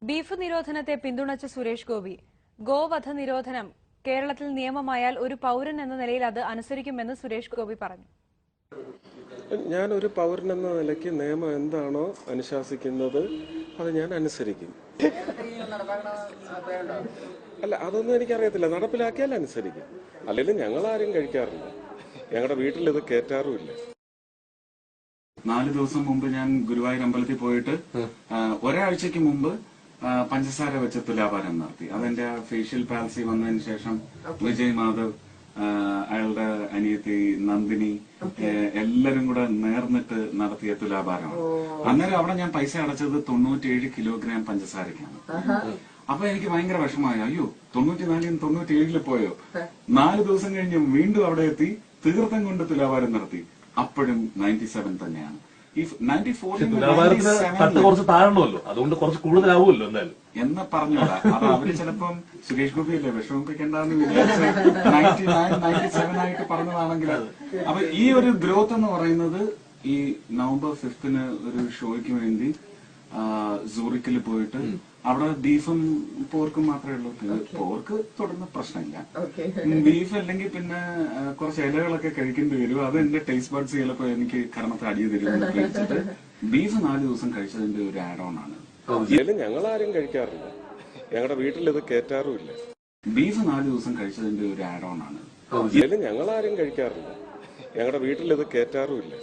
Beef നിരോധനത്തെ പിന്തുണച്ച സുരേഷ് ഗോപി ഗോവധ നിരോധനം കേരളത്തിൽ നിയമമായാൽ ഒരു പൗരൻ എന്ന നിലയിൽ അത് അനുസരിക്കുമെന്ന് സുരേഷ് ഗോപി പറഞ്ഞു. ഞാൻ ഒരു പൗരൻ എന്ന നിലയ്ക്ക് നിയമം എന്താണോ അനുശാസിക്കുന്നത് അത് ഞാൻ അനുസരിക്കും. അല്ല, അതൊന്നും എനിക്കറിയത്തില്ല. നടപ്പിലാക്കിയാൽ അനുസരിക്കും. അല്ലെങ്കിൽ ഞങ്ങൾ ആരും കഴിക്കാറില്ല. ഞങ്ങളുടെ വീട്ടിൽ ഇത് കേറ്റാറുമില്ല. 4 ദിവസം മുമ്പ് ഞാൻ ഗുരുവായൂർ അമ്പലത്തിൽ പോയിട്ട് ഒരാഴ്ചക്ക് മുമ്പ് പഞ്ചസാര വെച്ച് തുലാഭാരം നടത്തി. അതെന്റെ ഫേഷ്യൽ പാൽസി വന്നതിന് ശേഷം വിജയ് മാധവ്, അയാളുടെ അനിയത്തി നന്ദിനി, എല്ലാരും കൂടെ നേർന്നിട്ട് നടത്തിയ തുലാഭാരമാണ്. അന്നേരം അവിടെ ഞാൻ പൈസ അടച്ചത് 97 കിലോഗ്രാം പഞ്ചസാരക്കാണ്. അപ്പൊ എനിക്ക് ഭയങ്കര വിഷമമായി. അയ്യോ, 94 97 പോയോ? 4 ദിവസം കഴിഞ്ഞ് വീണ്ടും അവിടെ എത്തി തീർത്ഥം കൊണ്ട് തുലാഭാരം നടത്തി. അപ്പോഴും 97 തന്നെയാണ്. ഈ 94 കുറച്ച് താഴണമല്ലോ, അതുകൊണ്ട് കുറച്ച് കൂടുതലാവുമല്ലോ എന്തായാലും എന്ന് പറഞ്ഞോടാ. അത് അവര് ചിലപ്പം സുരേഷ് ഗോപിയല്ലേ വിഷമിപ്പിക്കേണ്ടെന്ന് വിചാരിച്ച് 99 97 ആയിട്ട് പറഞ്ഞതാണെങ്കിൽ, അപ്പൊ ഈ ഒരു ഗ്രോത്ത് എന്ന് പറയുന്നത് ഈ നവംബർ 5ന് ഒരു ഷോയ്ക്ക് വേണ്ടി സൂറിക്കിൽ പോയിട്ട് അവിടെ ബീഫും പോർക്കും മാത്രമേ ഉള്ളൂ. പോർക്ക് തുടർന്ന് പ്രശ്നമില്ല. ബീഫ് അല്ലെങ്കിൽ പിന്നെ കുറച്ച് ഇലകളൊക്കെ കഴിക്കേണ്ടി വരും. അത് എന്റെ ടേസ്റ്റ് ബഡ്സ് ചിലപ്പോ എനിക്ക് കർമ്മത്തെ അടിയ തരും കഴിച്ചിട്ട് ബീഫ് 4 ദിവസം കഴിച്ചതിന്റെ ഒരു ആഡ് ഓൺ ആണ്. ഞങ്ങൾ ആരും കഴിക്കാറില്ല. ഞങ്ങളുടെ വീട്ടിൽ ഇത് കേറ്റാറുമില്ല. ബീഫ് 4 ദിവസം കഴിച്ചതിന്റെ ഒരു ആഡ് ഓൺ ആണ്. ഞങ്ങൾ ആരും കഴിക്കാറില്ല. ഞങ്ങളുടെ വീട്ടിൽ ഇത് കേറ്റാറുമില്ല.